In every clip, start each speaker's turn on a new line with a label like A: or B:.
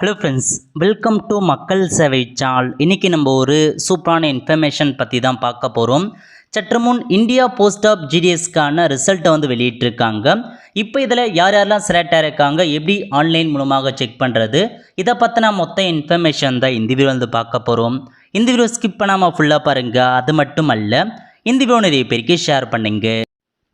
A: Hello friends, welcome to மக்கள் சேவை channel. இன்றைக்கி நம்ம ஒரு சூப்பரான இன்ஃபர்மேஷன் பற்றி தான் பார்க்க போகிறோம். சற்று முன் இந்தியா போஸ்ட் ஆஃப் ஜிடிஎஸ்க்கான ரிசல்ட்டை வெளியிட்டிருக்காங்க. இப்போ இதில் யார் யாரெல்லாம் செலக்ட் ஆகிருக்காங்க, எப்படி ஆன்லைன் மூலமாக செக் பண்ணுறது, இதை பற்றின மொத்த இன்ஃபர்மேஷன் தான் இந்த வீடியோ பார்க்க போகிறோம். இந்த வீடியோ ஸ்கிப் பண்ணாமல் ஃபுல்லாக பாருங்கள். அது மட்டும் அல்ல, இந்த வீடியோ நிறைய பேருக்கு ஷேர் பண்ணுங்க.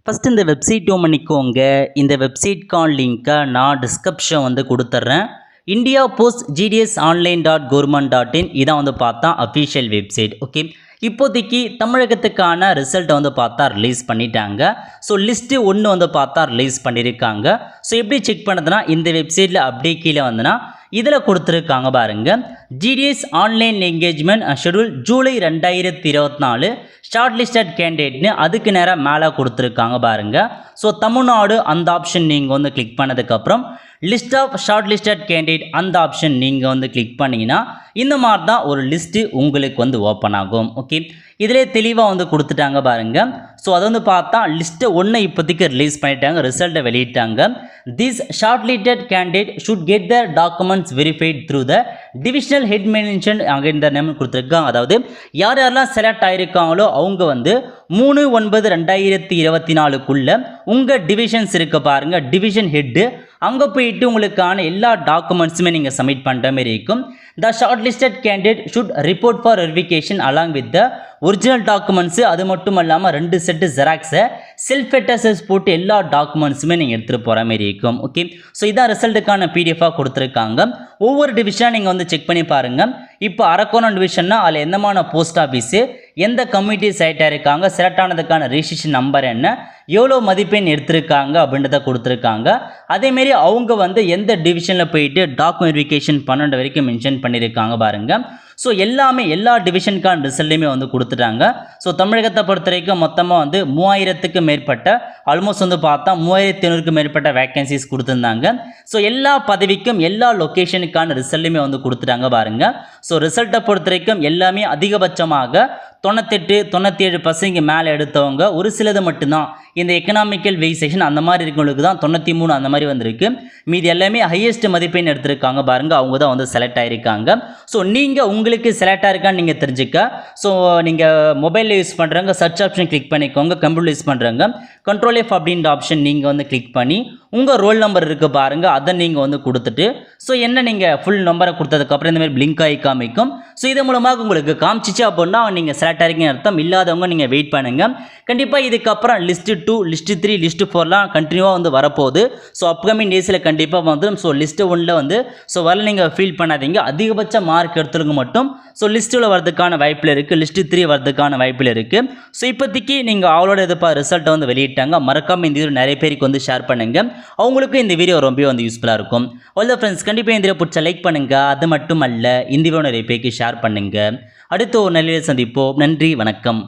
A: ஃபஸ்ட்டு இந்த வெப்சைட் பண்ணிக்கோங்க. இந்த வெப்சைட்கான லிங்க்கை நான் டிஸ்கிரிப்ஷன் கொடுத்துட்றேன். India post GDS online .government.in இதான் பார்த்தா அஃபிஷியல் வெப்சைட். ஓகே, இப்போதைக்கு தமிழகத்துக்கான ரிசல்ட்டை பார்த்தா ரிலீஸ் பண்ணிட்டாங்க. ஸோ லிஸ்ட்டு ஒன்று பார்த்தா ரிலீஸ் பண்ணியிருக்காங்க. ஸோ எப்படி செக் பண்ணுறதுனா, இந்த வெப்சைட்டில் அப்படியே கீழே இதில் கொடுத்துருக்காங்க பாருங்கள். GDS online engagement schedule July 2024 short listed கேண்டிடேட்னு அதுக்கு நேராக மேலே கொடுத்துருக்காங்க பாருங்கள். ஸோ தமிழ்நாடு அந்த ஆப்ஷன் நீங்கள் கிளிக் பண்ணதுக்கப்புறம் list of short listed candidate அந்த ஆப்ஷன் நீங்கள் கிளிக் பண்ணிங்கன்னா இந்த மாதிரி தான் ஒரு லிஸ்ட்டு உங்களுக்கு ஓப்பன் ஆகும். ஓகே, இதிலே தெளிவாக கொடுத்துட்டாங்க பாருங்கள். ஸோ அதை பார்த்தா லிஸ்ட்டை ஒன்று இப்போதைக்கு ரிலீஸ் பண்ணிட்டாங்க, ரிசல்ட்டை வெளியிட்டாங்க. This short listed candidate should get the documents verified through the divisional head mention அங்கே இந்த நேம் கொடுத்துருக்காங்க. அதாவது யார் யாரெல்லாம் செலக்ட் ஆகிருக்காங்களோ அவங்க 3/9/2024 உங்கள் டிவிஷன்ஸ் இருக்க பாருங்கள், டிவிஷன் ஹெட்டு அங்கே போயிட்டு உங்களுக்கான எல்லா டாக்குமெண்ட்ஸுமே நீங்கள் சப்மிட் பண்ணுற மாதிரி இருக்கும். The short listed candidate should report for verification along with the original documents. அது மட்டும் இல்லாமல் 2 செட்டு ஜெராக்ஸை செல்ஃப் அட்டஸ்டஸ் போட்டு எல்லா டாக்குமெண்ட்ஸுமே நீங்கள் எடுத்துகிட்டு போகிற மாதிரி இருக்கும். ஓகே, ஸோ இதான் ரிசல்ட்டுக்கான பிடிஎஃபாக கொடுத்துருக்காங்க. ஒவ்வொரு டிவிஷனாக நீங்கள் செக் பண்ணி பாருங்கள். இப்போ அரக்கோணம் டிவிஷன்னா அதில் எந்தமான போஸ்ட் ஆஃபீஸு, எந்த கம்யூனிட்டி சைட்டாக இருக்காங்க, செலக்ட் ஆனதுக்கான ரிஜிஸ்ட்ரேஷன் நம்பர் என்ன, எவ்வளோ மதிப்பெண் எடுத்திருக்காங்க அப்படின்றத கொடுத்துருக்காங்க. அதேமாரி அவங்க எந்த டிவிஷனில் போயிட்டு டாக்குமெண்ட் வெரிஃபிகேஷன் 12 வரைக்கும் மென்ஷன் பண்ணியிருக்காங்க பாருங்கள். ஸோ எல்லாமே எல்லா டிவிஷனுக்கான ரிசல்ட்லையுமே கொடுத்துட்டாங்க. ஸோ தமிழகத்தை பொறுத்த வரைக்கும் மொத்தமாக 3000க்கு மேற்பட்ட ஆல்மோஸ்ட் பார்த்தா 3500க்கு மேற்பட்ட வேக்கன்சிஸ் கொடுத்துருந்தாங்க. ஸோ எல்லா பதவிக்கும் எல்லா லொக்கேஷனுக்கான ரிசல்ட்லையுமே கொடுத்துட்டாங்க பாருங்கள். ஸோ ரிசல்ட்டை பொறுத்த வரைக்கும் எல்லாமே அதிகபட்சமாக 98-97% மேலே எடுத்தவங்க, ஒரு சிலது மட்டும்தான் இந்த எக்கனாமிக்கல் வெரிஃபிகேஷன் அந்த மாதிரி இருக்கவங்களுக்கு தான் 93 அந்த மாதிரி வந்திருக்கு. மீதி எல்லாமே ஹையஸ்ட் மதிப்பெண் எடுத்திருக்காங்க பாருங்கள், அவங்க தான் செலக்ட் ஆகிருக்காங்க. ஸோ நீங்கள் உங்களுக்கு செலக்ட் ஆகிருக்கான்னு நீங்கள் தெரிஞ்சுக்க, ஸோ நீங்கள் மொபைலில் யூஸ் பண்ணுறவங்க சர்ச் ஆப்ஷன் கிளிக் பண்ணிக்கோங்க, கம்ப்யூட்டர் யூஸ் பண்ணுறவங்க கண்ட்ரோல் எஃப் அப்படின்ற ஆப்ஷன் நீங்கள் கிளிக் பண்ணி உங்கள் ரோல் நம்பர் இருக்குது பாருங்கள், அதை நீங்கள் கொடுத்துட்டு ஸோ என்ன நீங்கள் ஃபுல் நம்பரை கொடுத்ததுக்கப்புறம் இந்த மாதிரி பிளிங்க் ஆகி காமிக்கும். ஸோ இது மூலமாக உங்களுக்கு காமிச்சிச்சு அப்படின்னா நீங்கள் செலக்ட் ஆகிருக்கீங்க அர்த்தம். இல்லாதவங்க நீங்கள் வெயிட் பண்ணுங்கள். கண்டிப்பாக இதுக்கப்புறம் லிஸ்ட்டு 2, லிஸ்ட்டு 3, லிஸ்ட்டு 4லாம் கண்டினியூவாக வரப்போகுது. ஸோ அப்கமிங் டேஸில் கண்டிப்பாக ஸோ லிஸ்ட்டு 1ல் ஸோ வரல நீங்கள் ஃபீல் பண்ணாதீங்க. அதிகபட்ச மார்க் எடுத்துருங்க மட்டும் ஸோ லிஸ்ட்டில் வரதுக்கான வாய்ப்பில் இருக்குது, லிஸ்ட்டு 3 வரதுக்கான வாய்ப்பில் இருக்குது. ஸோ இப்போதைக்கு நீங்கள் அவளோட எதிர்ப்பாக ரிசல்ட்டை வெளியிட்டாங்க. மறக்காமல் இந்த வீடியோ நிறைய பேருக்கு ஷேர் பண்ணுங்கள். அவங்களுக்கும் இந்த வீடியோ ரொம்ப யூஸ்ஃபுல்லாக இருக்கும். ஆல் த ஃப்ரெண்ட்ஸ், கண்டிப்பாக இந்த வீடியோ பிடிச்ச லைக் பண்ணுங்கள். அது மட்டும் அல்ல, இந்த வீடியோ நிறைய பேருக்கு ஷேர் பண்ணுங்கள். அடுத்த ஒரு நல்ல சந்திப்போம். நன்றி, வணக்கம்.